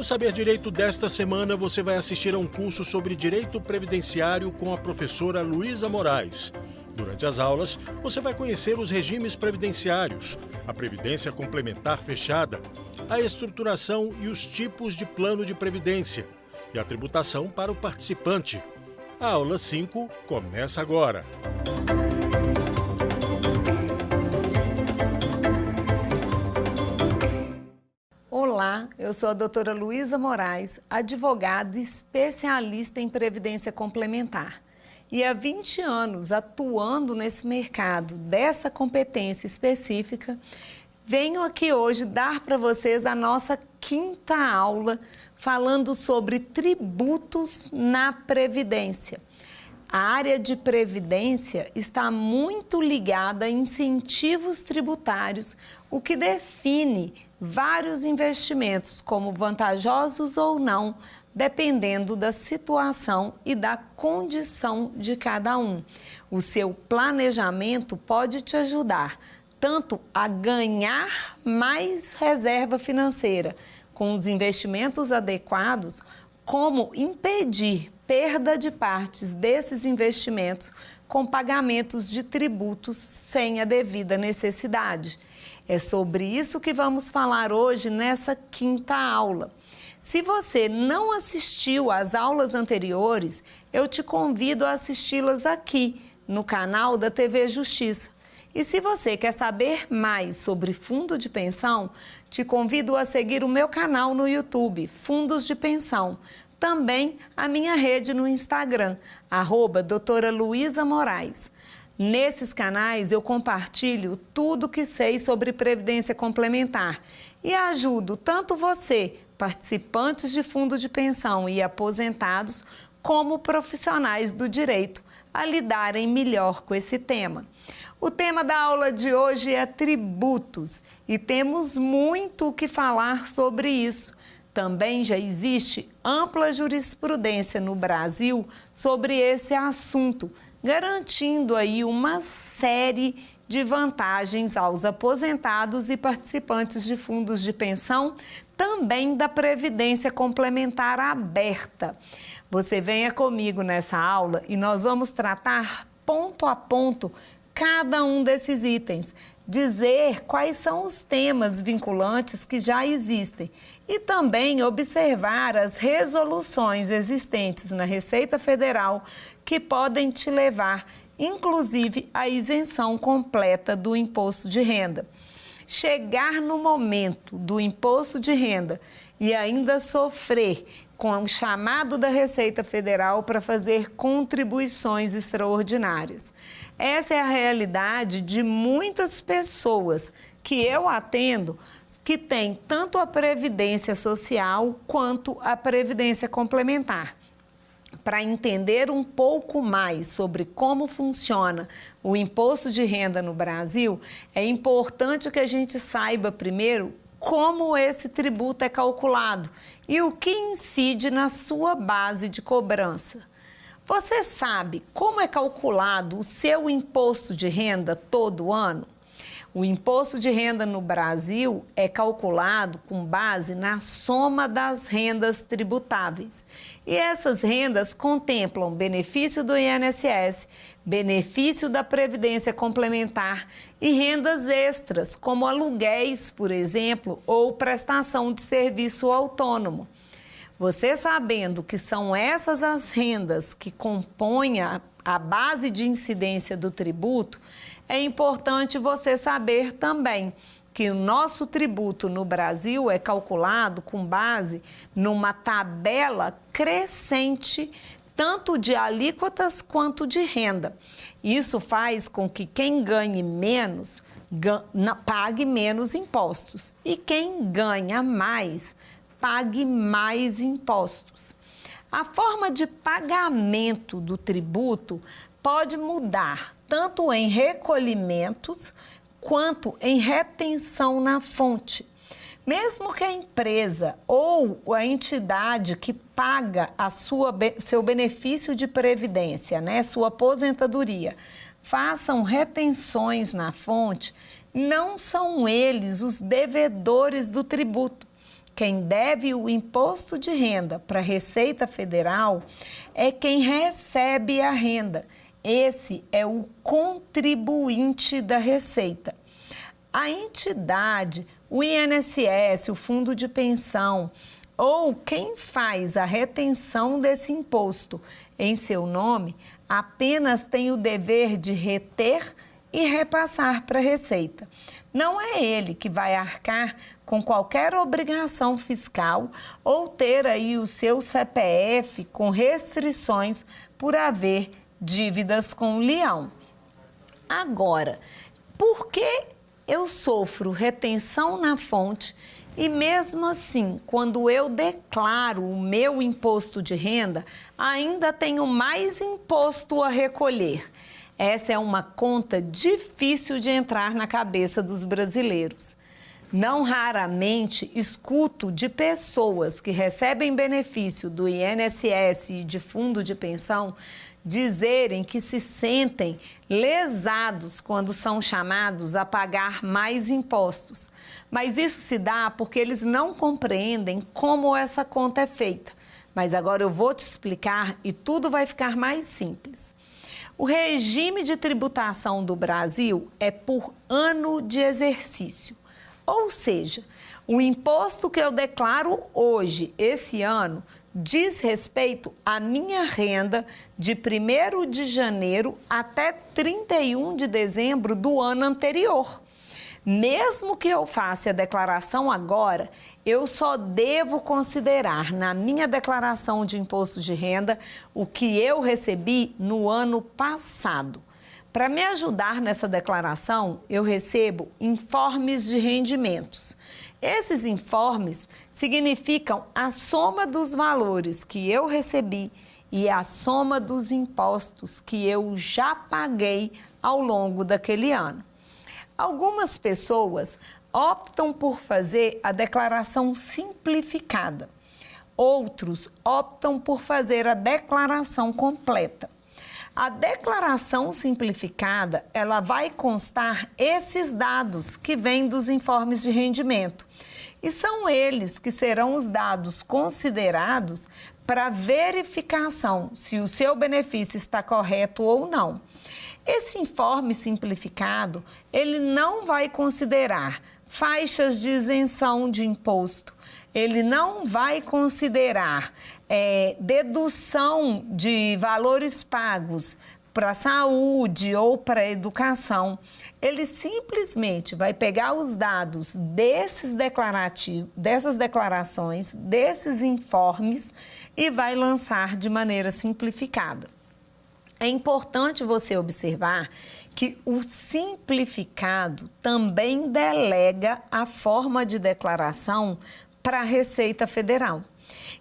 No Saber Direito desta semana, você vai assistir a um curso sobre direito previdenciário com a professora Luísa Moraes. Durante as aulas, você vai conhecer os regimes previdenciários, a previdência complementar fechada, a estruturação e os tipos de plano de previdência e a tributação para o participante. A aula 5 começa agora. Olá, eu sou a doutora Luísa Moraes, advogada especialista em previdência complementar. E há 20 anos atuando nesse mercado dessa competência específica, venho aqui hoje dar para vocês a nossa 5ª aula falando sobre tributos na Previdência. A área de Previdência está muito ligada a incentivos tributários, o que define vários investimentos como vantajosos ou não, dependendo da situação e da condição de cada um. O seu planejamento pode te ajudar tanto a ganhar mais reserva financeira com os investimentos adequados, como impedir perda de partes desses investimentos com pagamentos de tributos sem a devida necessidade. É sobre isso que vamos falar hoje nessa 5ª aula. Se você não assistiu às aulas anteriores, eu te convido a assisti-las aqui no canal da TV Justiça. E se você quer saber mais sobre fundo de pensão, te convido a seguir o meu canal no YouTube, Fundos de Pensão. Também a minha rede no Instagram, @doutora Luísa Moraes. Nesses canais eu compartilho tudo que sei sobre previdência complementar e ajudo tanto você, participantes de fundo de pensão e aposentados, como profissionais do direito a lidarem melhor com esse tema. O tema da aula de hoje é tributos e temos muito o que falar sobre isso. Também já existe ampla jurisprudência no Brasil sobre esse assunto, garantindo aí uma série de vantagens aos aposentados e participantes de fundos de pensão, também da Previdência Complementar aberta. Você venha comigo nessa aula e nós vamos tratar ponto a ponto cada um desses itens, dizer quais são os temas vinculantes que já existem e também observar as resoluções existentes na Receita Federal que podem te levar, inclusive, à isenção completa do imposto de renda. Chegar no momento do imposto de renda e ainda sofrer com o chamado da Receita Federal para fazer contribuições extraordinárias. Essa é a realidade de muitas pessoas que eu atendo que têm tanto a Previdência Social quanto a Previdência Complementar. Para entender um pouco mais sobre como funciona o imposto de renda no Brasil, é importante que a gente saiba primeiro como esse tributo é calculado e o que incide na sua base de cobrança. Você sabe como é calculado o seu imposto de renda todo ano? O imposto de renda no Brasil é calculado com base na soma das rendas tributáveis. E essas rendas contemplam benefício do INSS, benefício da Previdência Complementar e rendas extras, como aluguéis, por exemplo, ou prestação de serviço autônomo. Você sabendo que são essas as rendas que compõem a base de incidência do tributo, é importante você saber também que o nosso tributo no Brasil é calculado com base numa tabela crescente, tanto de alíquotas quanto de renda. Isso faz com que quem ganhe menos pague menos impostos e quem ganha mais pague mais impostos. A forma de pagamento do tributo pode mudar tanto em recolhimentos quanto em retenção na fonte. Mesmo que a empresa ou a entidade que paga seu benefício de previdência, sua aposentadoria, façam retenções na fonte, não são eles os devedores do tributo. Quem deve o imposto de renda para a Receita Federal é quem recebe a renda. Esse é o contribuinte da Receita. A entidade, o INSS, o Fundo de Pensão, ou quem faz a retenção desse imposto em seu nome, apenas tem o dever de reter e repassar para a Receita. Não é ele que vai arcar com qualquer obrigação fiscal ou ter aí o seu CPF com restrições por haver dívidas com o leão. Agora, por que eu sofro retenção na fonte e mesmo assim, quando eu declaro o meu imposto de renda, ainda tenho mais imposto a recolher? Essa é uma conta difícil de entrar na cabeça dos brasileiros. Não raramente escuto de pessoas que recebem benefício do INSS e de fundo de pensão dizerem que se sentem lesados quando são chamados a pagar mais impostos. Mas isso se dá porque eles não compreendem como essa conta é feita. Mas agora eu vou te explicar e tudo vai ficar mais simples. O regime de tributação do Brasil é por ano de exercício. Ou seja, o imposto que eu declaro hoje, esse ano, diz respeito à minha renda de 1º de janeiro até 31 de dezembro do ano anterior. Mesmo que eu faça a declaração agora, eu só devo considerar na minha declaração de imposto de renda o que eu recebi no ano passado. Para me ajudar nessa declaração, eu recebo informes de rendimentos. Esses informes significam a soma dos valores que eu recebi e a soma dos impostos que eu já paguei ao longo daquele ano. Algumas pessoas optam por fazer a declaração simplificada. Outros optam por fazer a declaração completa. A declaração simplificada, ela vai constar esses dados que vêm dos informes de rendimento. E são eles que serão os dados considerados para verificação se o seu benefício está correto ou não. Esse informe simplificado, ele não vai considerar faixas de isenção de imposto, ele não vai considerar dedução de valores pagos para a saúde ou para a educação. Ele simplesmente vai pegar os dados dessas declarações, desses informes e vai lançar de maneira simplificada. É importante você observar que o simplificado também delega a forma de declaração para a Receita Federal.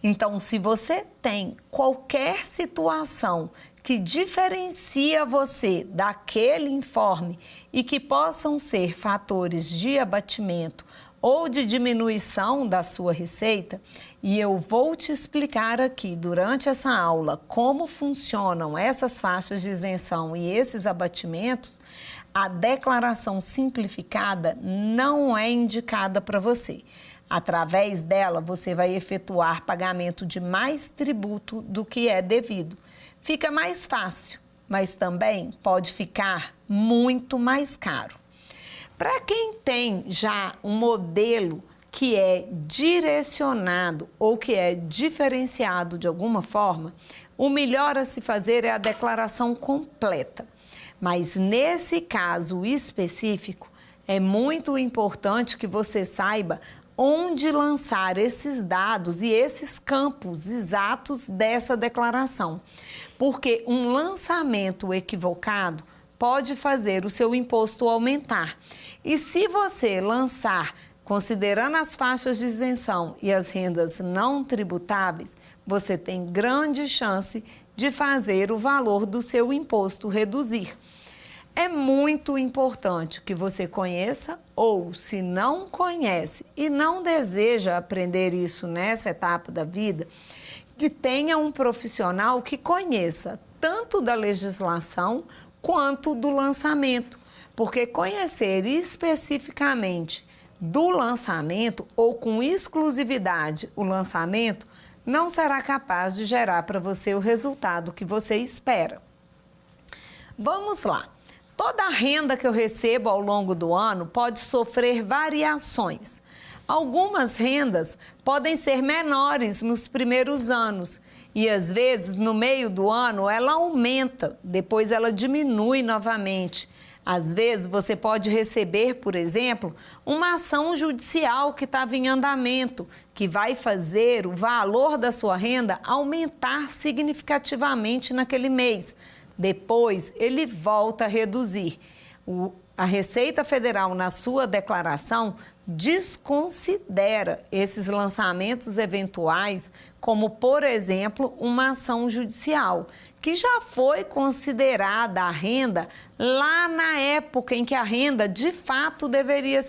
Então, se você tem qualquer situação que diferencia você daquele informe e que possam ser fatores de abatimento ou de diminuição da sua receita, e eu vou te explicar aqui durante essa aula como funcionam essas faixas de isenção e esses abatimentos, a declaração simplificada não é indicada para você. Através dela, você vai efetuar pagamento de mais tributo do que é devido. Fica mais fácil, mas também pode ficar muito mais caro. Para quem tem já um modelo que é direcionado ou que é diferenciado de alguma forma, o melhor a se fazer é a declaração completa. Mas nesse caso específico, é muito importante que você saiba onde lançar esses dados e esses campos exatos dessa declaração. Porque um lançamento equivocado pode fazer o seu imposto aumentar. E se você lançar considerando as faixas de isenção e as rendas não tributáveis, você tem grande chance de fazer o valor do seu imposto reduzir. É muito importante que você conheça ou, se não conhece e não deseja aprender isso nessa etapa da vida, que tenha um profissional que conheça tanto da legislação quanto do lançamento, porque conhecer especificamente do lançamento ou com exclusividade o lançamento, não será capaz de gerar para você o resultado que você espera. Vamos lá. Toda a renda que eu recebo ao longo do ano pode sofrer variações. Algumas rendas podem ser menores nos primeiros anos e, às vezes, no meio do ano, ela aumenta, depois ela diminui novamente. Às vezes, você pode receber, por exemplo, uma ação judicial que estava em andamento, que vai fazer o valor da sua renda aumentar significativamente naquele mês. Depois, ele volta a reduzir. A Receita Federal, na sua declaração, desconsidera esses lançamentos eventuais como, por exemplo, uma ação judicial, que já foi considerada a renda lá na época em que a renda, de fato, deveria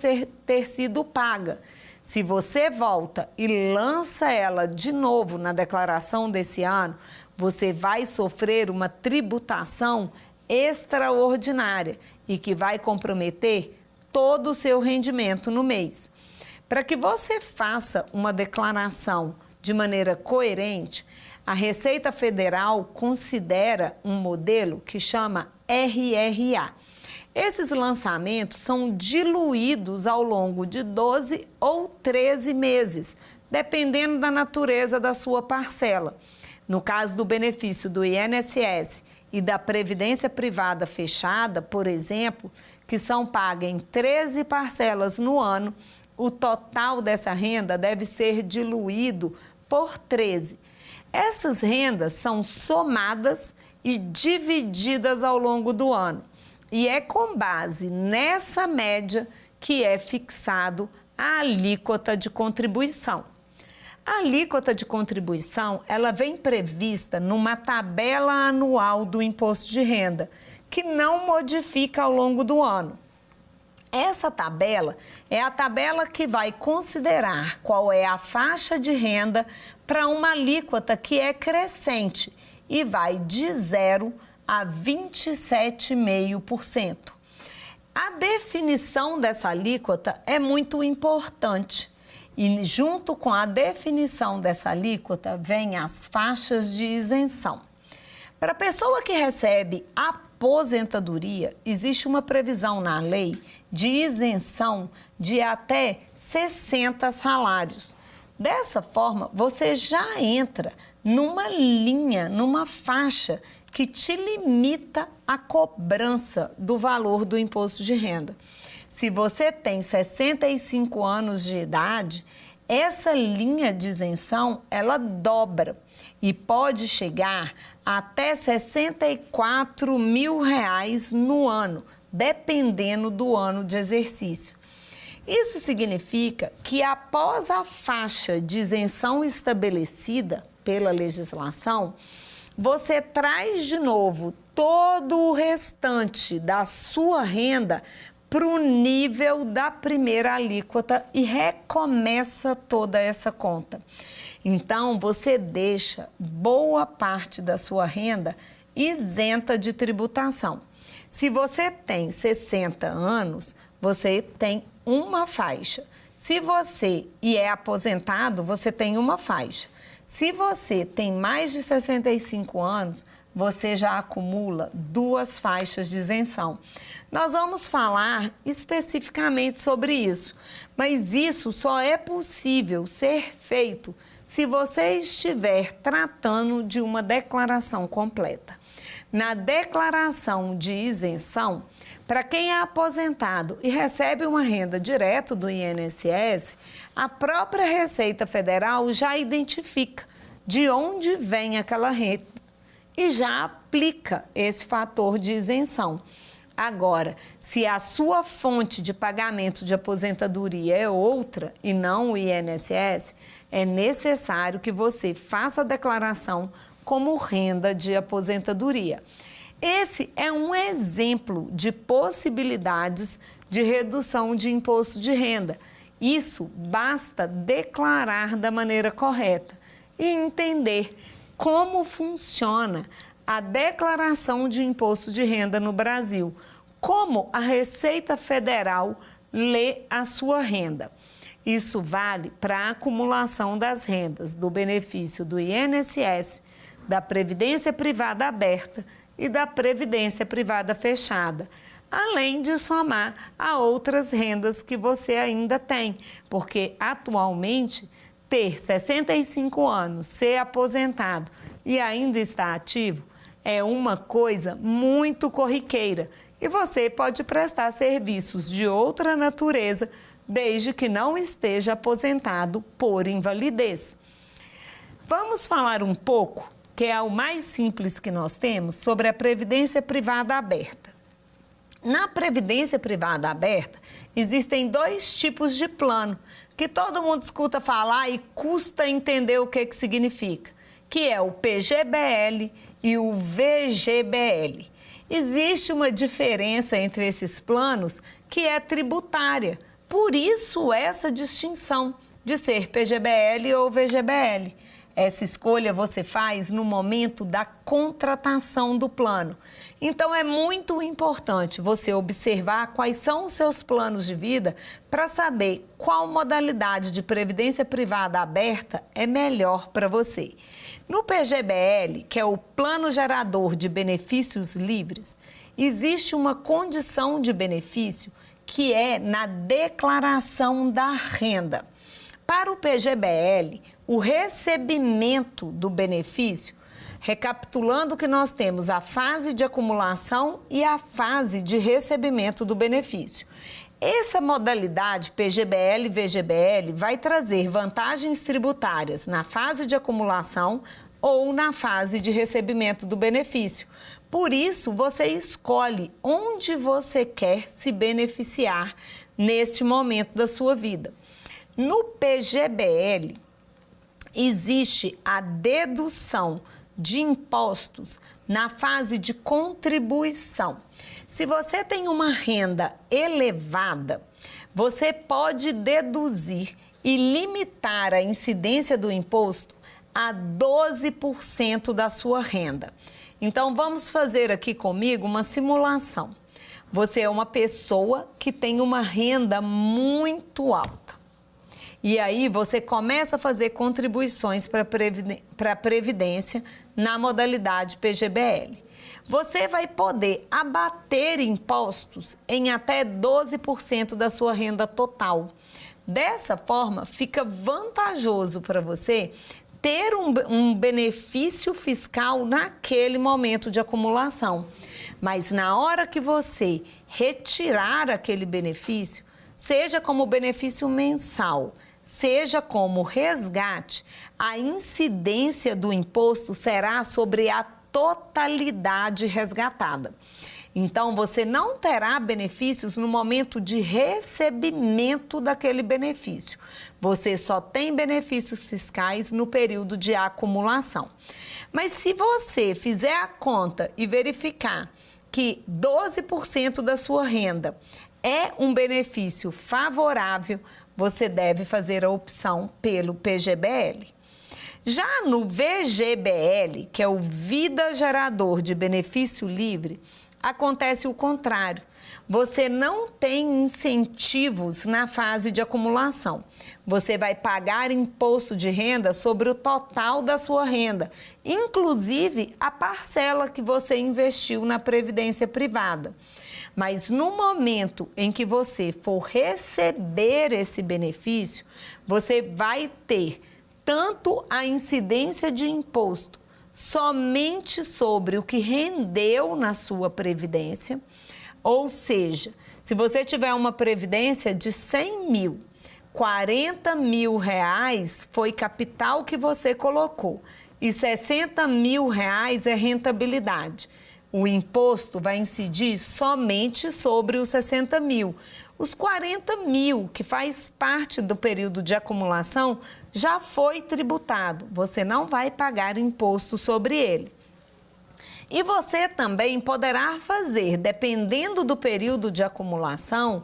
ter sido paga. Se você volta e lança ela de novo na declaração desse ano, você vai sofrer uma tributação extraordinária e que vai comprometer todo o seu rendimento no mês. Para que você faça uma declaração de maneira coerente, a Receita Federal considera um modelo que chama RRA. Esses lançamentos são diluídos ao longo de 12 ou 13 meses, dependendo da natureza da sua parcela. No caso do benefício do INSS e da Previdência Privada Fechada, por exemplo, que são pagas em 13 parcelas no ano, o total dessa renda deve ser diluído por 13. Essas rendas são somadas e divididas ao longo do ano. E é com base nessa média que é fixado a alíquota de contribuição. A alíquota de contribuição, ela vem prevista numa tabela anual do imposto de renda, que não modifica ao longo do ano. Essa tabela é a tabela que vai considerar qual é a faixa de renda para uma alíquota que é crescente e vai de 0 a 27,5%. A definição dessa alíquota é muito importante. E junto com a definição dessa alíquota, vem as faixas de isenção. Para a pessoa que recebe aposentadoria, existe uma previsão na lei de isenção de até 60 salários. Dessa forma, você já entra numa linha, numa faixa que te limita a cobrança do valor do imposto de renda. Se você tem 65 anos de idade, essa linha de isenção, ela dobra e pode chegar até R$64 mil no ano, dependendo do ano de exercício. Isso significa que após a faixa de isenção estabelecida pela legislação, você traz de novo todo o restante da sua renda para o nível da primeira alíquota e recomeça toda essa conta. Então, você deixa boa parte da sua renda isenta de tributação. Se você tem 60 anos, você tem uma faixa. Se você é aposentado, você tem uma faixa. Se você tem mais de 65 anos, você já acumula 2 faixas de isenção. Nós vamos falar especificamente sobre isso, mas isso só é possível ser feito se você estiver tratando de uma declaração completa. Na declaração de isenção, para quem é aposentado e recebe uma renda direto do INSS, a própria Receita Federal já identifica de onde vem aquela renda e já aplica esse fator de isenção. Agora, se a sua fonte de pagamento de aposentadoria é outra e não o INSS, é necessário que você faça a declaração como renda de aposentadoria. Esse é um exemplo de possibilidades de redução de imposto de renda. Isso basta declarar da maneira correta e entender como funciona a declaração de imposto de renda no Brasil, como a Receita Federal ler a sua renda. Isso vale para a acumulação das rendas do benefício do INSS, da Previdência Privada Aberta e da Previdência Privada Fechada, além de somar a outras rendas que você ainda tem, porque atualmente ter 65 anos, ser aposentado e ainda estar ativo é uma coisa muito corriqueira e você pode prestar serviços de outra natureza desde que não esteja aposentado por invalidez. Vamos falar um pouco, que é o mais simples que nós temos, sobre a Previdência Privada Aberta. Na Previdência Privada Aberta, existem 2 tipos de plano, que todo mundo escuta falar e custa entender o que significa, que é o PGBL e o VGBL. Existe uma diferença entre esses planos que é tributária, por isso essa distinção de ser PGBL ou VGBL. Essa escolha você faz no momento da contratação do plano. Então, é muito importante você observar quais são os seus planos de vida para saber qual modalidade de previdência privada aberta é melhor para você. No PGBL, que é o Plano Gerador de Benefícios Livres, existe uma condição de benefício que é na declaração da renda. Para o PGBL, o recebimento do benefício, recapitulando que nós temos a fase de acumulação e a fase de recebimento do benefício. Essa modalidade PGBL e VGBL vai trazer vantagens tributárias na fase de acumulação ou na fase de recebimento do benefício. Por isso, você escolhe onde você quer se beneficiar neste momento da sua vida. No PGBL, existe a dedução de impostos na fase de contribuição. Se você tem uma renda elevada, você pode deduzir e limitar a incidência do imposto a 12% da sua renda. Então, vamos fazer aqui comigo uma simulação. Você é uma pessoa que tem uma renda muito alta. E aí você começa a fazer contribuições para a Previdência na modalidade PGBL. Você vai poder abater impostos em até 12% da sua renda total. Dessa forma, fica vantajoso para você ter um benefício fiscal naquele momento de acumulação. Mas na hora que você retirar aquele benefício, seja como benefício mensal, seja como resgate, a incidência do imposto será sobre a totalidade resgatada. Então, você não terá benefícios no momento de recebimento daquele benefício. Você só tem benefícios fiscais no período de acumulação. Mas se você fizer a conta e verificar que 12% da sua renda é um benefício favorável, você deve fazer a opção pelo PGBL. Já no VGBL, que é o Vida Gerador de Benefício Livre, acontece o contrário. Você não tem incentivos na fase de acumulação. Você vai pagar imposto de renda sobre o total da sua renda, inclusive a parcela que você investiu na previdência privada. Mas no momento em que você for receber esse benefício, você vai ter tanto a incidência de imposto somente sobre o que rendeu na sua previdência, ou seja, se você tiver uma previdência de 100 mil, 40 mil reais foi capital que você colocou e 60 mil reais é rentabilidade. O imposto vai incidir somente sobre os 60 mil. Os 40 mil, que faz parte do período de acumulação, já foi tributado. Você não vai pagar imposto sobre ele. E você também poderá fazer, dependendo do período de acumulação,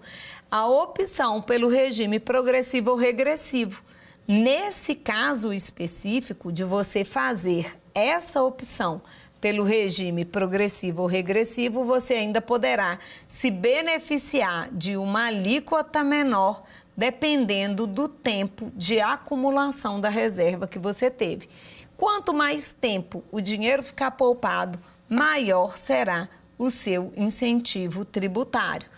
a opção pelo regime progressivo ou regressivo. Nesse caso específico de você fazer essa opção pelo regime progressivo ou regressivo, você ainda poderá se beneficiar de uma alíquota menor, dependendo do tempo de acumulação da reserva que você teve. Quanto mais tempo o dinheiro ficar poupado, maior será o seu incentivo tributário.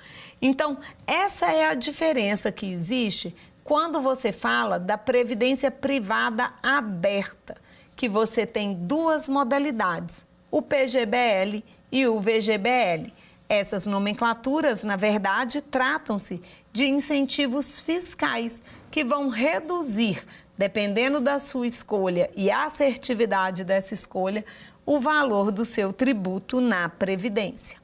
Então, essa é a diferença que existe quando você fala da previdência privada aberta, que você tem duas modalidades, o PGBL e o VGBL. Essas nomenclaturas, na verdade, tratam-se de incentivos fiscais que vão reduzir, dependendo da sua escolha e assertividade dessa escolha, o valor do seu tributo na Previdência.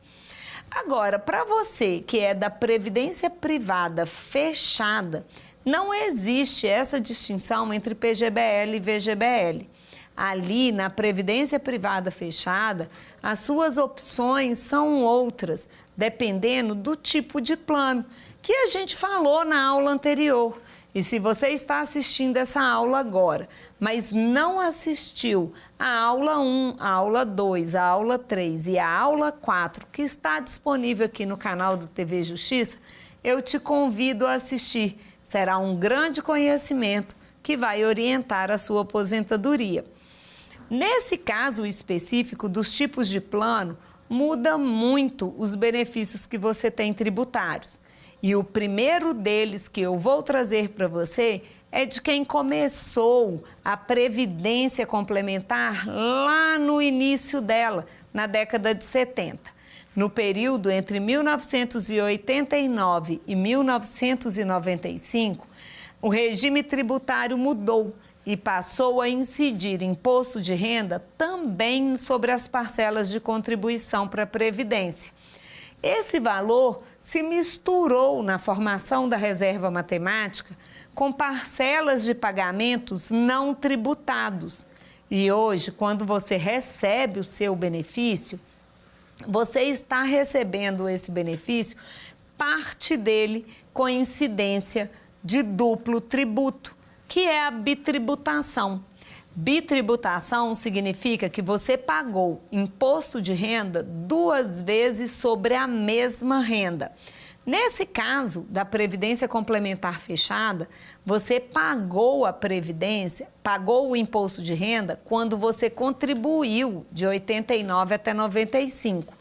Agora, para você que é da Previdência Privada fechada, não existe essa distinção entre PGBL e VGBL. Ali, na Previdência Privada fechada, as suas opções são outras, dependendo do tipo de plano, que a gente falou na aula anterior. E se você está assistindo essa aula agora, mas não assistiu a aula 1, a aula 2, a aula 3 e a aula 4, que está disponível aqui no canal do TV Justiça, eu te convido a assistir. Será um grande conhecimento que vai orientar a sua aposentadoria. Nesse caso específico dos tipos de plano, muda muito os benefícios que você tem tributários. E o primeiro deles que eu vou trazer para você é de quem começou a Previdência Complementar lá no início dela, na década de 70. No período entre 1989 e 1995, o regime tributário mudou e passou a incidir imposto de renda também sobre as parcelas de contribuição para a Previdência. Esse valor se misturou na formação da reserva matemática com parcelas de pagamentos não tributados. E hoje, quando você recebe o seu benefício, você está recebendo esse benefício, parte dele com incidência de duplo tributo, que é a bitributação. Bitributação significa que você pagou imposto de renda 2 vezes sobre a mesma renda. Nesse caso da Previdência Complementar fechada, você pagou a Previdência, pagou o imposto de renda quando você contribuiu de 89 até 95.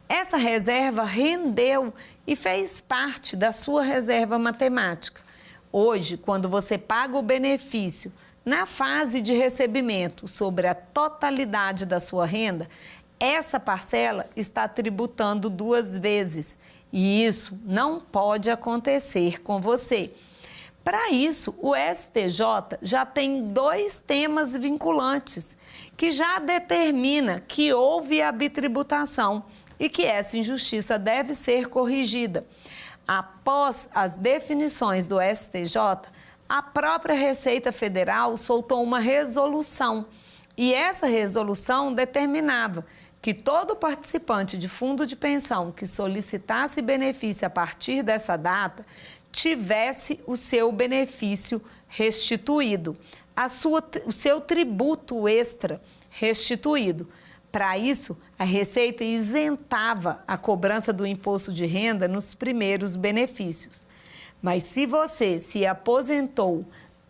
Essa reserva rendeu e fez parte da sua reserva matemática. Hoje, quando você paga o benefício na fase de recebimento sobre a totalidade da sua renda, essa parcela está tributando 2 vezes. E isso não pode acontecer com você. Para isso, o STJ já tem 2 temas vinculantes, que já determina que houve a bitributação e que essa injustiça deve ser corrigida. Após as definições do STJ, a própria Receita Federal soltou uma resolução e essa resolução determinava que todo participante de fundo de pensão que solicitasse benefício a partir dessa data tivesse o seu benefício restituído, o seu tributo extra restituído. Para isso, a Receita isentava a cobrança do imposto de renda nos primeiros benefícios. Mas se você se aposentou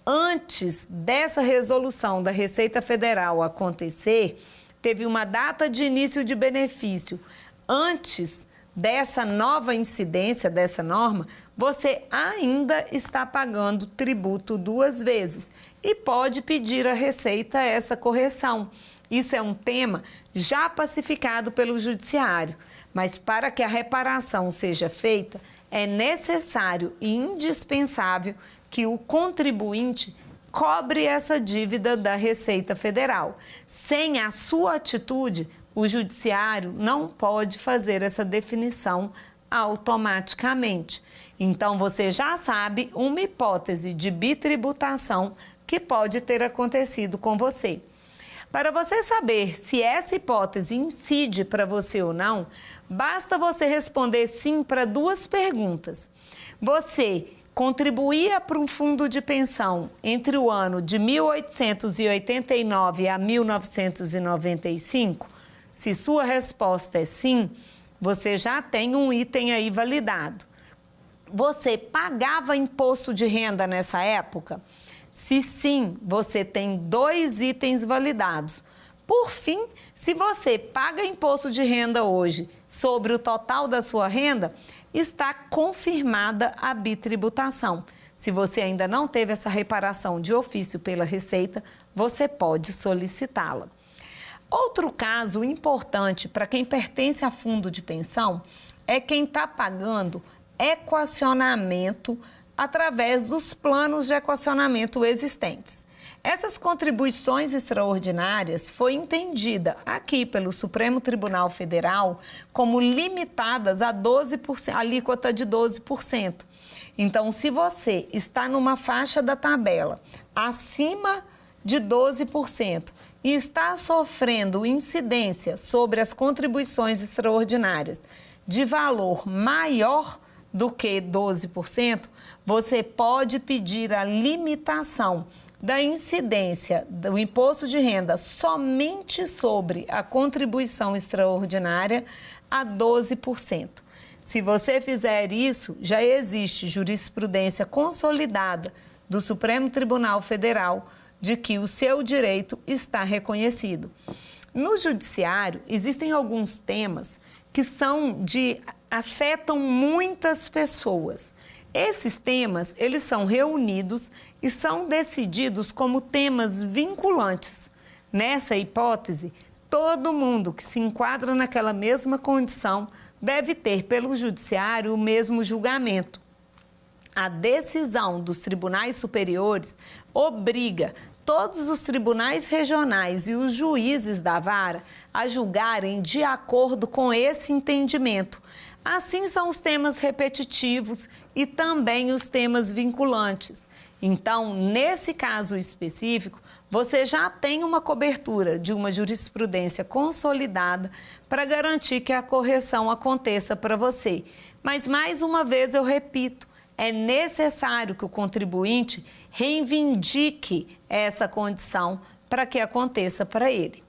antes dessa resolução da Receita Federal acontecer, teve uma data de início de benefício antes dessa nova incidência, dessa norma, você ainda está pagando tributo 2 vezes e pode pedir à Receita essa correção. Isso é um tema já pacificado pelo Judiciário, mas para que a reparação seja feita, é necessário e indispensável que o contribuinte cobre essa dívida da Receita Federal. Sem a sua atitude, o Judiciário não pode fazer essa definição automaticamente. Então, você já sabe uma hipótese de bitributação que pode ter acontecido com você. Para você saber se essa hipótese incide para você ou não, basta você responder sim para 2 perguntas. Você contribuía para um fundo de pensão entre o ano de 1889 a 1995? Se sua resposta é sim, você já tem um item aí validado. Você pagava imposto de renda nessa época? Se sim, você tem 2 itens validados. Por fim, se você paga imposto de renda hoje sobre o total da sua renda, está confirmada a bitributação. Se você ainda não teve essa reparação de ofício pela Receita, você pode solicitá-la. Outro caso importante para quem pertence a fundo de pensão é quem está pagando equacionamento através dos planos de equacionamento existentes. Essas contribuições extraordinárias foi entendida aqui pelo Supremo Tribunal Federal como limitadas a 12%, alíquota de 12%. Então, se você está numa faixa da tabela acima de 12% e está sofrendo incidência sobre as contribuições extraordinárias de valor maior do que 12%, você pode pedir a limitação da incidência do imposto de renda somente sobre a contribuição extraordinária a 12%. Se você fizer isso, já existe jurisprudência consolidada do Supremo Tribunal Federal de que o seu direito está reconhecido. No judiciário, existem alguns temas que afetam muitas pessoas. Esses temas, eles são reunidos e são decididos como temas vinculantes. Nessa hipótese, todo mundo que se enquadra naquela mesma condição deve ter pelo judiciário o mesmo julgamento. A decisão dos tribunais superiores obriga todos os tribunais regionais e os juízes da vara a julgarem de acordo com esse entendimento. Assim são os temas repetitivos e também os temas vinculantes. Então, nesse caso específico, você já tem uma cobertura de uma jurisprudência consolidada para garantir que a correção aconteça para você. Mas, mais uma vez, eu repito, é necessário que o contribuinte reivindique essa condição para que aconteça para ele.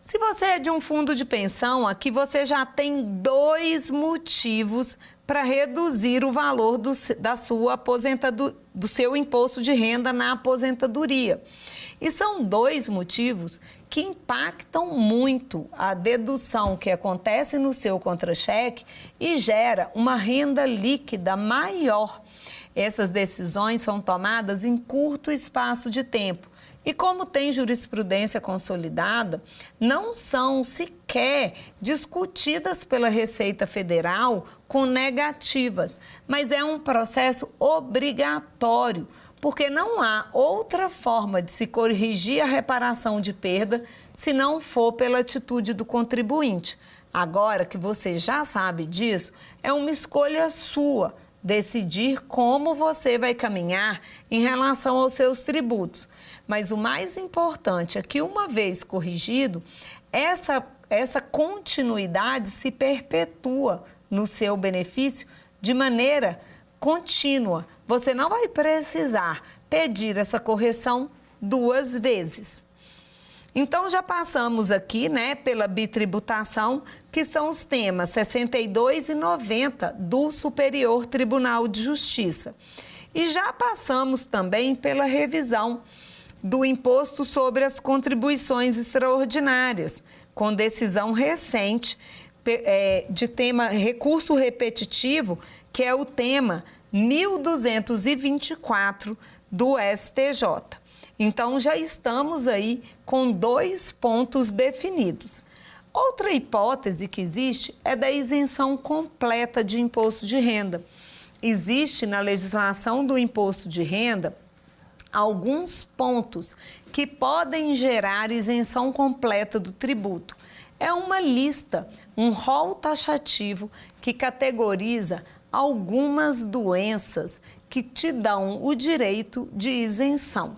Se você é de um fundo de pensão, aqui você já tem 2 motivos para reduzir o valor do seu imposto de renda na aposentadoria. E são 2 motivos que impactam muito a dedução que acontece no seu contra-cheque e gera uma renda líquida maior. Essas decisões são tomadas em curto espaço de tempo. E como tem jurisprudência consolidada, não são sequer discutidas pela Receita Federal com negativas, mas é um processo obrigatório, porque não há outra forma de se corrigir a reparação de perda se não for pela atitude do contribuinte. Agora que você já sabe disso, é uma escolha sua decidir como você vai caminhar em relação aos seus tributos. Mas o mais importante é que, uma vez corrigido, essa continuidade se perpetua no seu benefício de maneira contínua. Você não vai precisar pedir essa correção 2 vezes. Então, já passamos aqui, pela bitributação, que são os temas 62 e 90 do Superior Tribunal de Justiça. E já passamos também pela revisão do imposto sobre as contribuições extraordinárias, com decisão recente de tema recurso repetitivo, que é o tema 1224 do STJ. Então, já estamos aí com 2 pontos definidos. Outra hipótese que existe é da isenção completa de imposto de renda. Existe na legislação do imposto de renda alguns pontos que podem gerar isenção completa do tributo. É uma lista, um rol taxativo que categoriza algumas doenças que te dão o direito de isenção.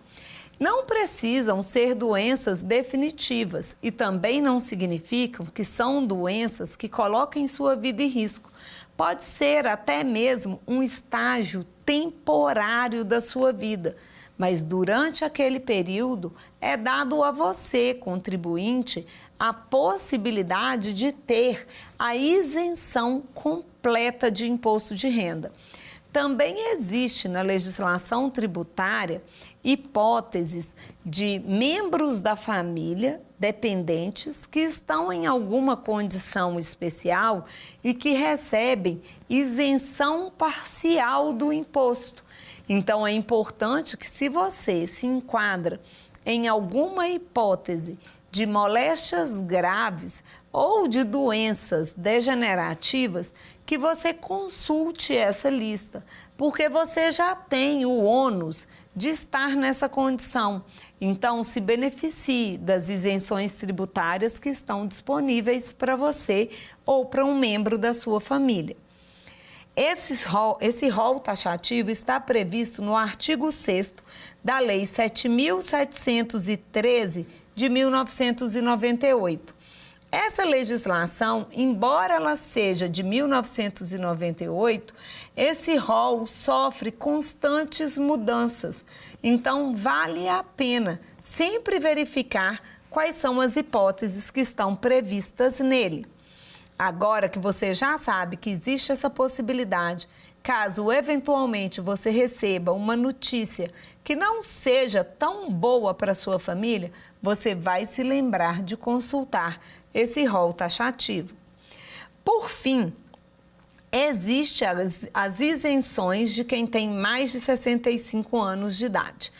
Não precisam ser doenças definitivas e também não significam que são doenças que coloquem sua vida em risco. Pode ser até mesmo um estágio temporário da sua vida. Mas durante aquele período é dado a você, contribuinte, a possibilidade de ter a isenção completa de imposto de renda. Também existe na legislação tributária hipóteses de membros da família dependentes que estão em alguma condição especial e que recebem isenção parcial do imposto. Então, é importante que, se você se enquadra em alguma hipótese de moléstias graves ou de doenças degenerativas, que você consulte essa lista, porque você já tem o ônus de estar nessa condição. Então, se beneficie das isenções tributárias que estão disponíveis para você ou para um membro da sua família. Esse rol taxativo está previsto no artigo 6º da Lei 7.713 de 1998. Essa legislação, embora ela seja de 1998, esse rol sofre constantes mudanças. Então, vale a pena sempre verificar quais são as hipóteses que estão previstas nele. Agora que você já sabe que existe essa possibilidade, caso eventualmente você receba uma notícia que não seja tão boa para a sua família, você vai se lembrar de consultar esse rol taxativo. Por fim, existem as isenções de quem tem mais de 65 anos de idade.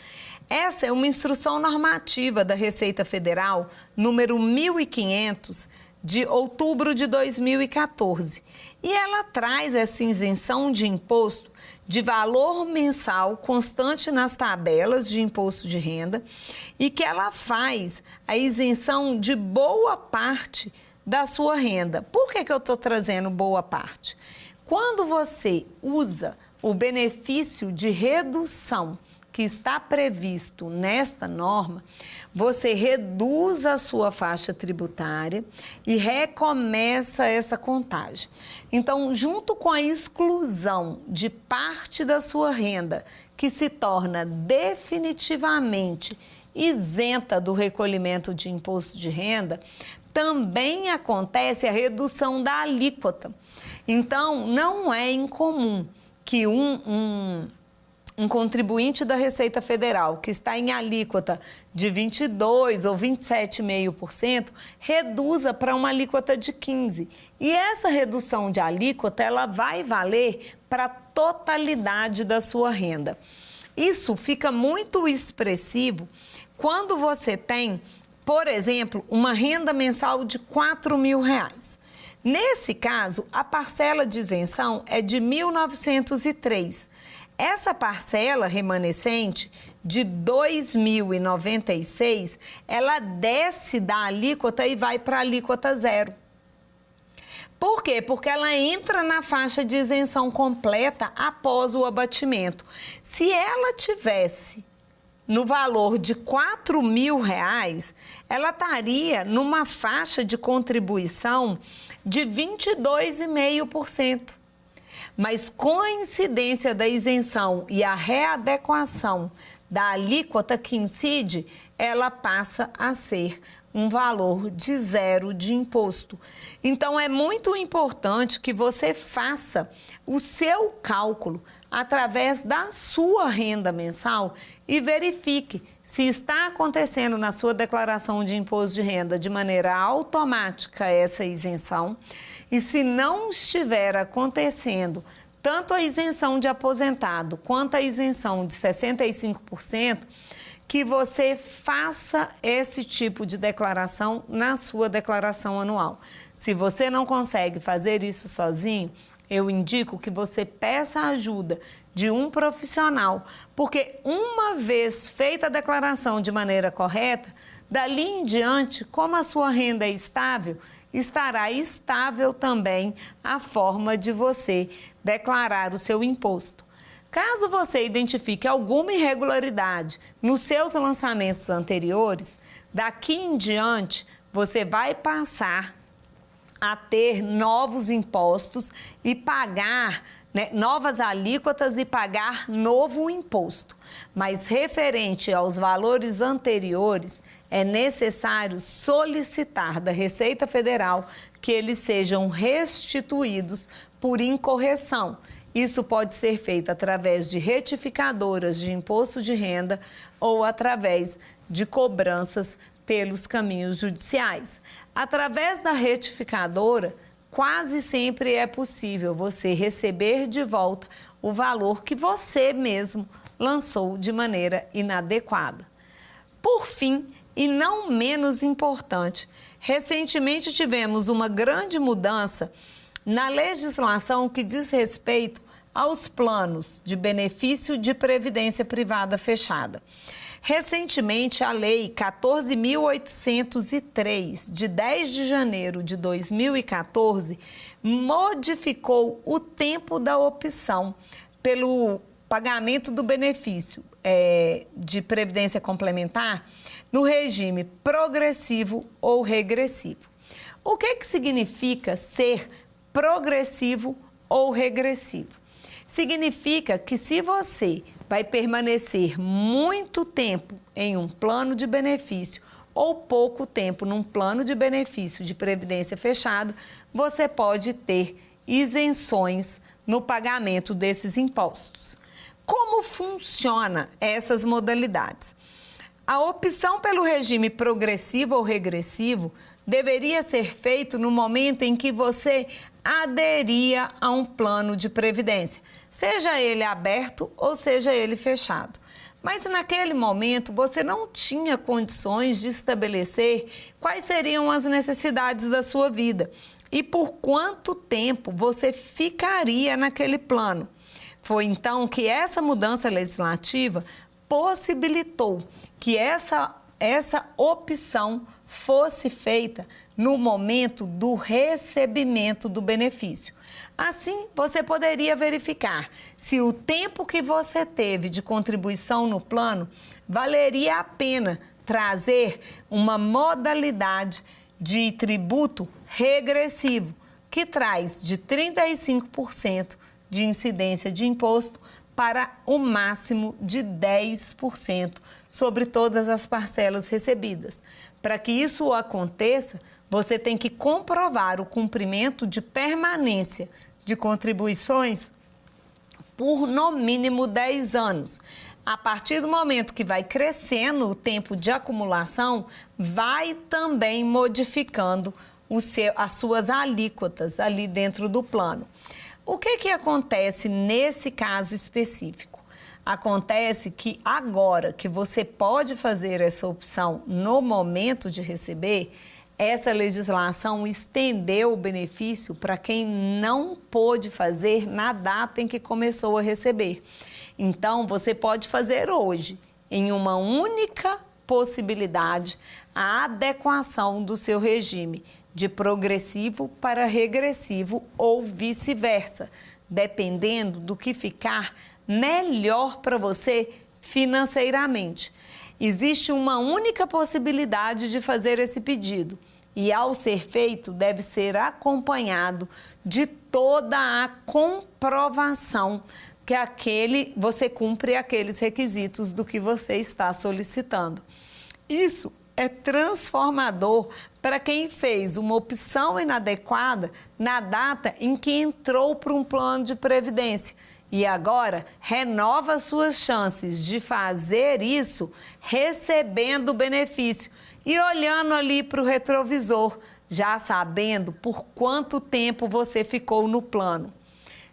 Essa é uma instrução normativa da Receita Federal, número 1500, de outubro de 2014. E ela traz essa isenção de imposto de valor mensal constante nas tabelas de imposto de renda e que ela faz a isenção de boa parte da sua renda. Por que eu estou trazendo boa parte? Quando você usa o benefício de redução que está previsto nesta norma, você reduz a sua faixa tributária e recomeça essa contagem. Então, junto com a exclusão de parte da sua renda, que se torna definitivamente isenta do recolhimento de imposto de renda, também acontece a redução da alíquota. Então, não é incomum que um contribuinte da Receita Federal que está em alíquota de 22% ou 27,5% reduza para uma alíquota de 15%. E essa redução de alíquota ela vai valer para a totalidade da sua renda. Isso fica muito expressivo quando você tem, por exemplo, uma renda mensal de R$4.000. Nesse caso, a parcela de isenção é de R$ 1.903. Essa parcela remanescente de R$ 2.096, ela desce da alíquota e vai para a alíquota zero. Por quê? Porque ela entra na faixa de isenção completa após o abatimento. Se ela tivesse no valor de R$ 4.000, ela estaria numa faixa de contribuição de 22,5%. Mas com a incidência da isenção e a readequação da alíquota que incide, ela passa a ser um valor de zero de imposto. Então, é muito importante que você faça o seu cálculo através da sua renda mensal e verifique se está acontecendo na sua declaração de imposto de renda de maneira automática essa isenção e se não estiver acontecendo tanto a isenção de aposentado quanto a isenção de 65%, que você faça esse tipo de declaração na sua declaração anual. Se você não consegue fazer isso sozinho, eu indico que você peça a ajuda de um profissional, porque uma vez feita a declaração de maneira correta, dali em diante, como a sua renda é estável, estará estável também a forma de você declarar o seu imposto. Caso você identifique alguma irregularidade nos seus lançamentos anteriores, daqui em diante você vai passar a ter novos impostos e pagar, novas alíquotas e pagar novo imposto. Mas referente aos valores anteriores, é necessário solicitar da Receita Federal que eles sejam restituídos por incorreção. Isso pode ser feito através de retificadoras de imposto de renda ou através de cobranças pelos caminhos judiciais. Através da retificadora, quase sempre é possível você receber de volta o valor que você mesmo lançou de maneira inadequada. Por fim, e não menos importante, recentemente tivemos uma grande mudança na legislação que diz respeito aos planos de benefício de previdência privada fechada. Recentemente, a Lei 14.803, de 10 de janeiro de 2014, modificou o tempo da opção pelo pagamento do benefício de previdência complementar no regime progressivo ou regressivo. O que significa ser progressivo ou regressivo? Significa que se você vai permanecer muito tempo em um plano de benefício ou pouco tempo num plano de benefício de previdência fechada, você pode ter isenções no pagamento desses impostos. Como funciona essas modalidades? A opção pelo regime progressivo ou regressivo deveria ser feito no momento em que você aderia a um plano de previdência, seja ele aberto ou seja ele fechado. Mas naquele momento você não tinha condições de estabelecer quais seriam as necessidades da sua vida e por quanto tempo você ficaria naquele plano. Foi então que essa mudança legislativa possibilitou que essa opção fosse feita no momento do recebimento do benefício. Assim, você poderia verificar se o tempo que você teve de contribuição no plano valeria a pena trazer uma modalidade de tributo regressivo, que traz de 35% de incidência de imposto para o máximo de 10% sobre todas as parcelas recebidas. Para que isso aconteça, você tem que comprovar o cumprimento de permanência de contribuições por no mínimo 10 anos. A partir do momento que vai crescendo o tempo de acumulação, vai também modificando as suas alíquotas ali dentro do plano. O que acontece nesse caso específico? Acontece que agora que você pode fazer essa opção no momento de receber, essa legislação estendeu o benefício para quem não pôde fazer na data em que começou a receber. Então, você pode fazer hoje, em uma única possibilidade, a adequação do seu regime de progressivo para regressivo ou vice-versa, dependendo do que ficar melhor para você financeiramente. Existe uma única possibilidade de fazer esse pedido e, ao ser feito, deve ser acompanhado de toda a comprovação que você cumpre aqueles requisitos do que você está solicitando. Isso é transformador para quem fez uma opção inadequada na data em que entrou para um plano de previdência e agora renova suas chances de fazer isso recebendo o benefício e olhando ali para o retrovisor, já sabendo por quanto tempo você ficou no plano.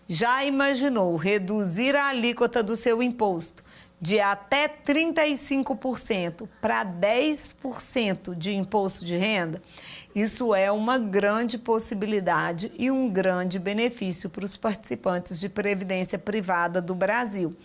Já imaginou reduzir a alíquota do seu imposto de até 35% para 10% de imposto de renda? Isso é uma grande possibilidade e um grande benefício para os participantes de previdência privada do Brasil.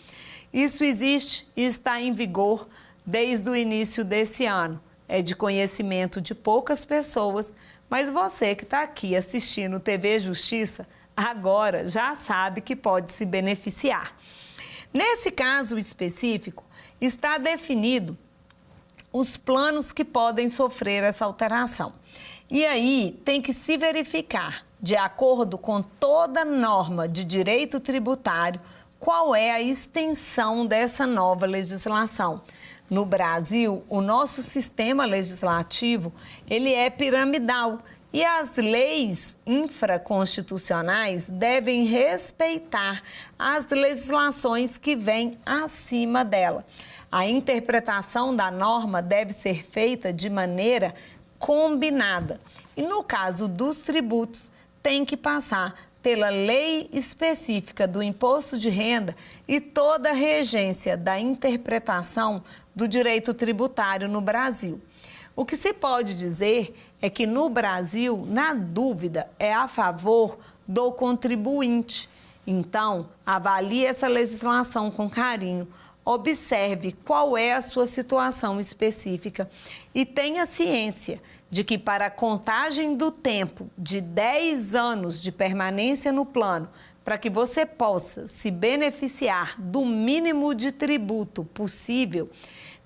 Isso existe e está em vigor desde o início desse ano. É de conhecimento de poucas pessoas, mas você que está aqui assistindo TV Justiça, agora já sabe que pode se beneficiar. Nesse caso específico, está definido os planos que podem sofrer essa alteração. E aí tem que se verificar de acordo com toda norma de direito tributário, qual é a extensão dessa nova legislação. No Brasil, o nosso sistema legislativo, ele é piramidal e as leis infraconstitucionais devem respeitar as legislações que vêm acima dela. A interpretação da norma deve ser feita de maneira combinada. E no caso dos tributos, tem que passar pela lei específica do imposto de renda e toda a regência da interpretação do direito tributário no Brasil. O que se pode dizer é que no Brasil, na dúvida, é a favor do contribuinte. Então, avalie essa legislação com carinho, observe qual é a sua situação específica e tenha ciência de que para a contagem do tempo de 10 anos de permanência no plano, para que você possa se beneficiar do mínimo de tributo possível,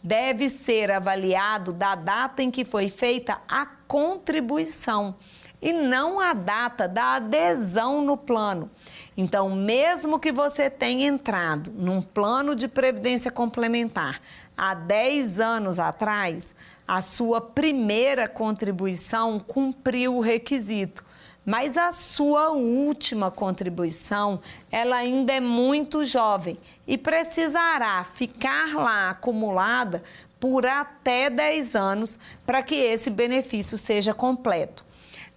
deve ser avaliado da data em que foi feita a contribuição e não a data da adesão no plano. Então, mesmo que você tenha entrado num plano de previdência complementar há 10 anos atrás, a sua primeira contribuição cumpriu o requisito, mas a sua última contribuição, ela ainda é muito jovem e precisará ficar lá acumulada por até 10 anos para que esse benefício seja completo.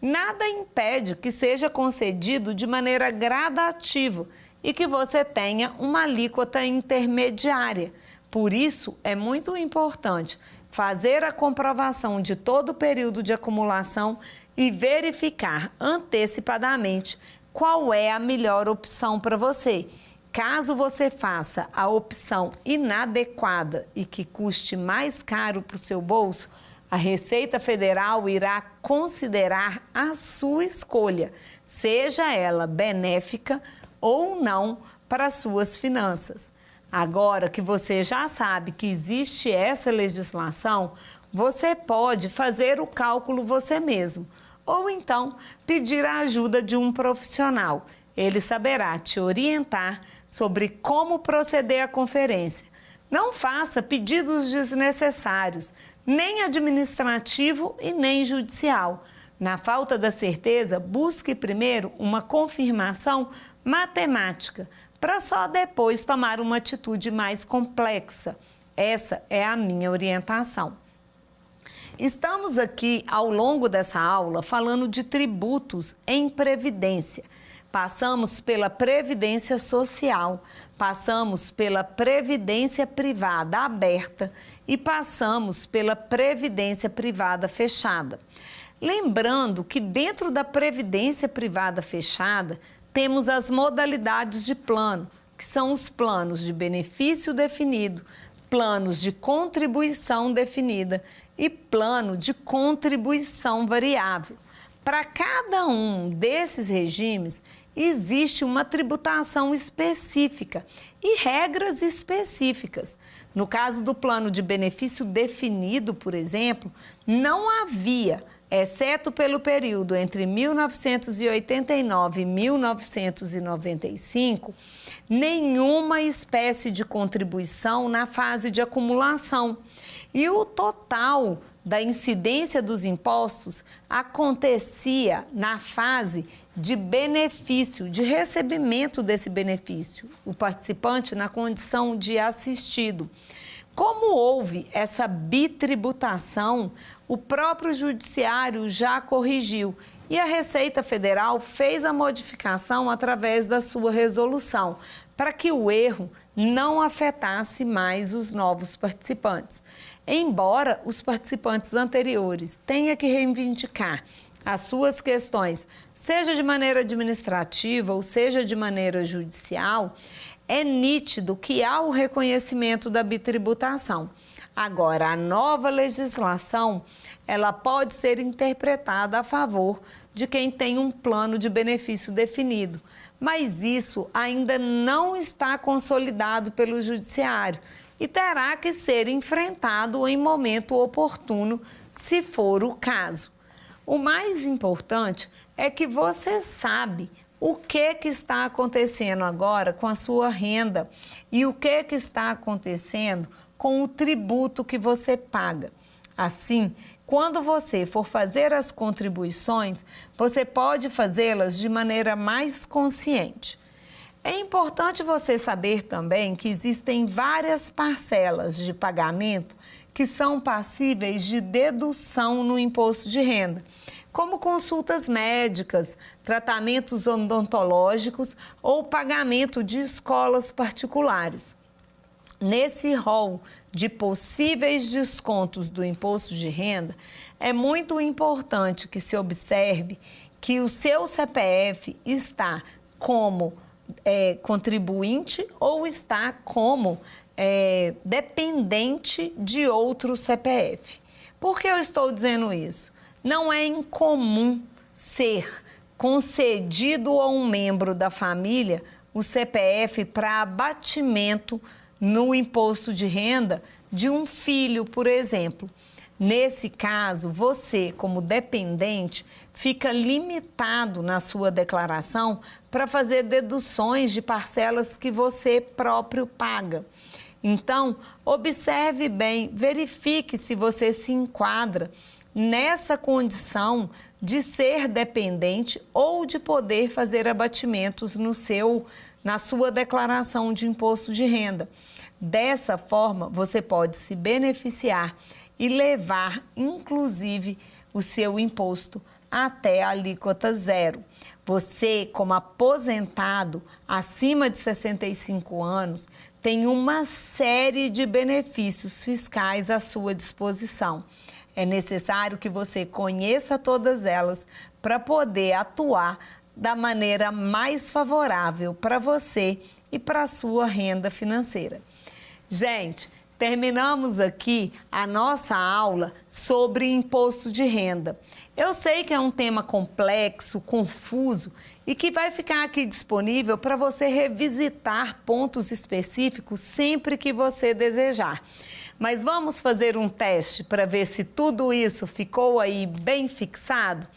Nada impede que seja concedido de maneira gradativa e que você tenha uma alíquota intermediária. Por isso, é muito importante fazer a comprovação de todo o período de acumulação e verificar antecipadamente qual é a melhor opção para você. Caso você faça a opção inadequada e que custe mais caro para o seu bolso, a Receita Federal irá considerar a sua escolha, seja ela benéfica ou não para suas finanças. Agora que você já sabe que existe essa legislação, você pode fazer o cálculo você mesmo, ou então pedir a ajuda de um profissional. Ele saberá te orientar sobre como proceder à conferência. Não faça pedidos desnecessários, nem administrativo e nem judicial. Na falta da certeza, busque primeiro uma confirmação matemática, para só depois tomar uma atitude mais complexa. Essa é a minha orientação. Estamos aqui, ao longo dessa aula, falando de tributos em previdência. Passamos pela previdência social, passamos pela previdência privada aberta e passamos pela previdência privada fechada. Lembrando que dentro da previdência privada fechada, temos as modalidades de plano, que são os planos de benefício definido, planos de contribuição definida e plano de contribuição variável. Para cada um desses regimes, existe uma tributação específica e regras específicas. No caso do plano de benefício definido, por exemplo, não havia, exceto pelo período entre 1989 e 1995, nenhuma espécie de contribuição na fase de acumulação. E o total da incidência dos impostos acontecia na fase de benefício, de recebimento desse benefício, o participante na condição de assistido. Como houve essa bitributação, o próprio Judiciário já corrigiu e a Receita Federal fez a modificação através da sua resolução, para que o erro não afetasse mais os novos participantes. Embora os participantes anteriores tenham que reivindicar as suas questões, seja de maneira administrativa ou seja de maneira judicial, é nítido que há o reconhecimento da bitributação. Agora, a nova legislação, ela pode ser interpretada a favor de quem tem um plano de benefício definido, mas isso ainda não está consolidado pelo Judiciário e terá que ser enfrentado em momento oportuno, se for o caso. O mais importante é que você sabe o que está acontecendo agora com a sua renda e o que está acontecendo com o tributo que você paga. Assim, quando você for fazer as contribuições, você pode fazê-las de maneira mais consciente. É importante você saber também que existem várias parcelas de pagamento que são passíveis de dedução no imposto de renda, como consultas médicas, tratamentos odontológicos ou pagamento de escolas particulares. Nesse rol de possíveis descontos do imposto de renda, é muito importante que se observe que o seu CPF está como contribuinte ou está como dependente de outro CPF. Por que eu estou dizendo isso? Não é incomum ser concedido a um membro da família o CPF para abatimento no imposto de renda de um filho, por exemplo. Nesse caso, você, como dependente, fica limitado na sua declaração para fazer deduções de parcelas que você próprio paga. Então, observe bem, verifique se você se enquadra nessa condição de ser dependente ou de poder fazer abatimentos na sua declaração de imposto de renda. Dessa forma, você pode se beneficiar e levar, inclusive, o seu imposto até a alíquota zero. Você, como aposentado acima de 65 anos, tem uma série de benefícios fiscais à sua disposição. É necessário que você conheça todas elas para poder atuar da maneira mais favorável para você e para a sua renda financeira. Gente, terminamos aqui a nossa aula sobre imposto de renda. Eu sei que é um tema complexo, confuso e que vai ficar aqui disponível para você revisitar pontos específicos sempre que você desejar. Mas vamos fazer um teste para ver se tudo isso ficou aí bem fixado?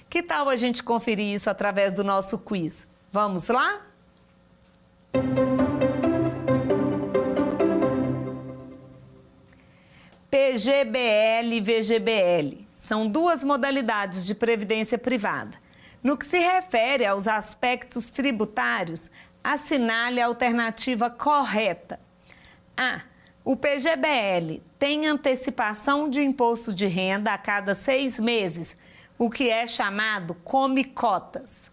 Que tal a gente conferir isso através do nosso quiz? Vamos lá? PGBL e VGBL são duas modalidades de previdência privada. No que se refere aos aspectos tributários, assinale a alternativa correta. A. O PGBL tem antecipação de imposto de renda a cada 6 meses, o que é chamado come-cotas.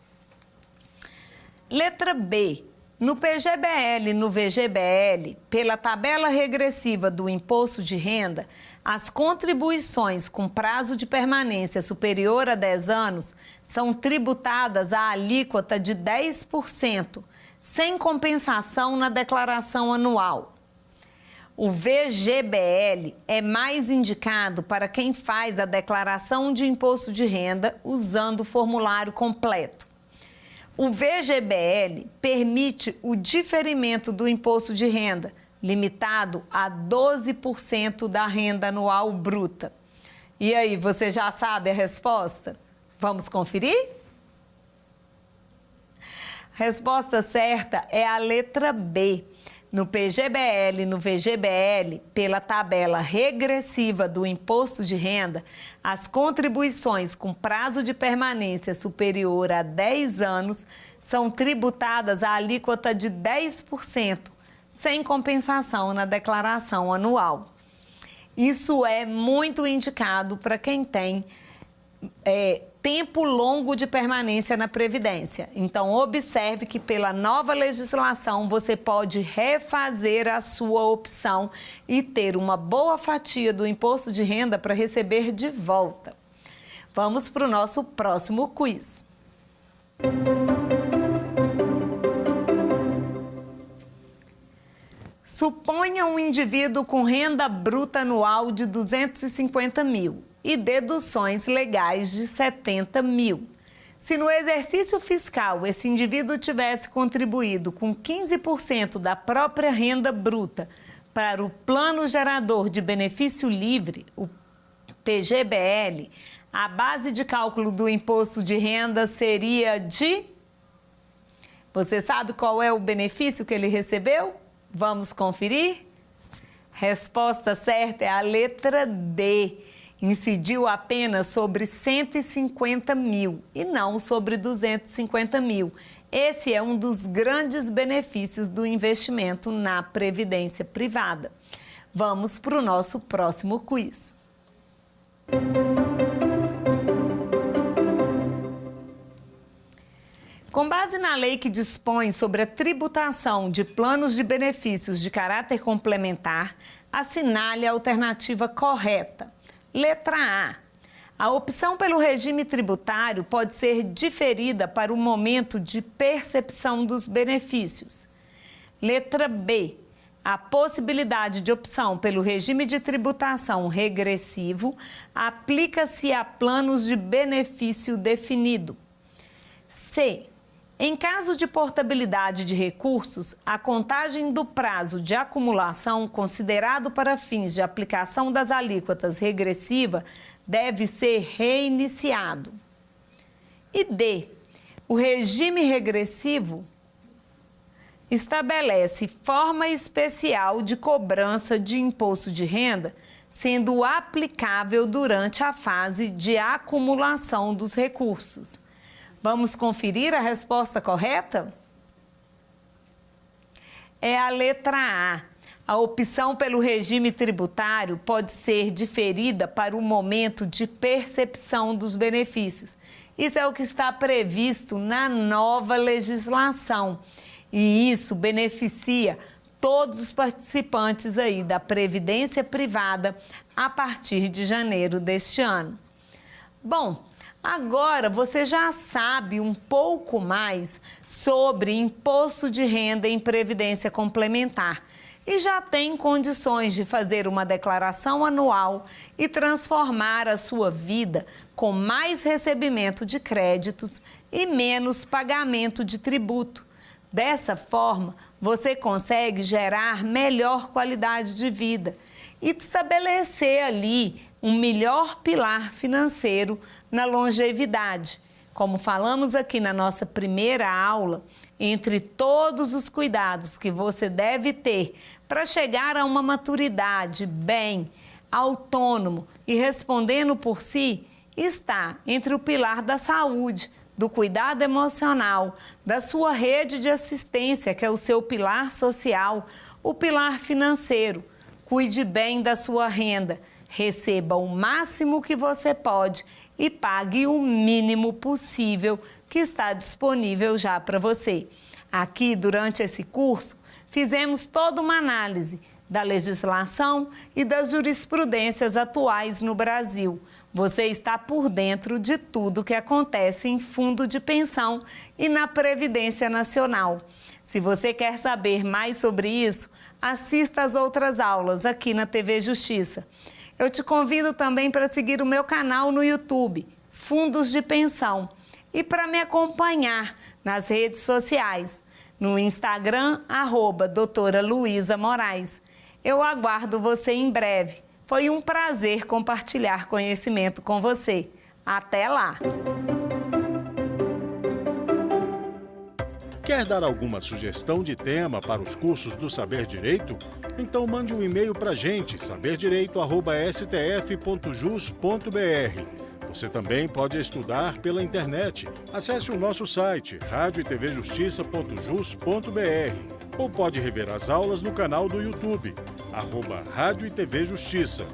Letra B. No PGBL e no VGBL, pela tabela regressiva do imposto de renda, as contribuições com prazo de permanência superior a 10 anos são tributadas à alíquota de 10%, sem compensação na declaração anual. O VGBL é mais indicado para quem faz a declaração de imposto de renda usando o formulário completo. O VGBL permite o diferimento do imposto de renda, limitado a 12% da renda anual bruta. E aí, você já sabe a resposta? Vamos conferir? A resposta certa é a letra B. No PGBL e no VGBL, pela tabela regressiva do imposto de renda, as contribuições com prazo de permanência superior a 10 anos são tributadas à alíquota de 10%, sem compensação na declaração anual. Isso é muito indicado para quem tem tempo longo de permanência na Previdência. Então, observe que pela nova legislação você pode refazer a sua opção e ter uma boa fatia do imposto de renda para receber de volta. Vamos para o nosso próximo quiz. Suponha um indivíduo com renda bruta anual de 250 mil e deduções legais de 70 mil. Se no exercício fiscal esse indivíduo tivesse contribuído com 15% da própria renda bruta para o Plano Gerador de Benefício Livre, o PGBL, A base de cálculo do imposto de renda seria de... Você sabe qual é o benefício que ele recebeu? Vamos conferir? Resposta certa é a letra D. Incidiu apenas sobre 150 mil e não sobre 250 mil. Esse é um dos grandes benefícios do investimento na previdência privada. Vamos para o nosso próximo quiz. Com base na lei que dispõe sobre a tributação de planos de benefícios de caráter complementar, assinale a alternativa correta. Letra A. A opção pelo regime tributário pode ser diferida para o momento de percepção dos benefícios. Letra B. A possibilidade de opção pelo regime de tributação regressivo aplica-se a planos de benefício definido. C. Em caso de portabilidade de recursos, a contagem do prazo de acumulação considerado para fins de aplicação das alíquotas regressiva deve ser reiniciado. E D. O regime regressivo estabelece forma especial de cobrança de imposto de renda, sendo aplicável durante a fase de acumulação dos recursos. Vamos conferir a resposta correta? É a letra A. A opção pelo regime tributário pode ser diferida para o momento de percepção dos benefícios. Isso é o que está previsto na nova legislação. E isso beneficia todos os participantes aí da Previdência Privada a partir de janeiro deste ano. Bom, agora você já sabe um pouco mais sobre imposto de renda em previdência complementar e já tem condições de fazer uma declaração anual e transformar a sua vida com mais recebimento de créditos e menos pagamento de tributo. Dessa forma, você consegue gerar melhor qualidade de vida e estabelecer ali um melhor pilar financeiro na longevidade. Como falamos aqui na nossa primeira aula, entre todos os cuidados que você deve ter para chegar a uma maturidade bem, autônomo e respondendo por si, está entre o pilar da saúde, do cuidado emocional, da sua rede de assistência, que é o seu pilar social, o pilar financeiro. Cuide bem da sua renda, receba o máximo que você pode e pague o mínimo possível que está disponível já para você. Aqui, durante esse curso, fizemos toda uma análise da legislação e das jurisprudências atuais no Brasil. Você está por dentro de tudo que acontece em fundo de pensão e na Previdência Nacional. Se você quer saber mais sobre isso, assista às outras aulas aqui na TV Justiça. Eu te convido também para seguir o meu canal no YouTube, Fundos de Pensão, e para me acompanhar nas redes sociais, no Instagram, @doutora Luísa Moraes. Eu aguardo você em breve. Foi um prazer compartilhar conhecimento com você. Até lá! Quer dar alguma sugestão de tema para os cursos do Saber Direito? Então mande um e-mail para a gente, saberdireito@stf.jus.br. Você também pode estudar pela internet. Acesse o nosso site, radioetvjustiça.jus.br, ou pode rever as aulas no canal do YouTube, @Rádio e TV Justiça.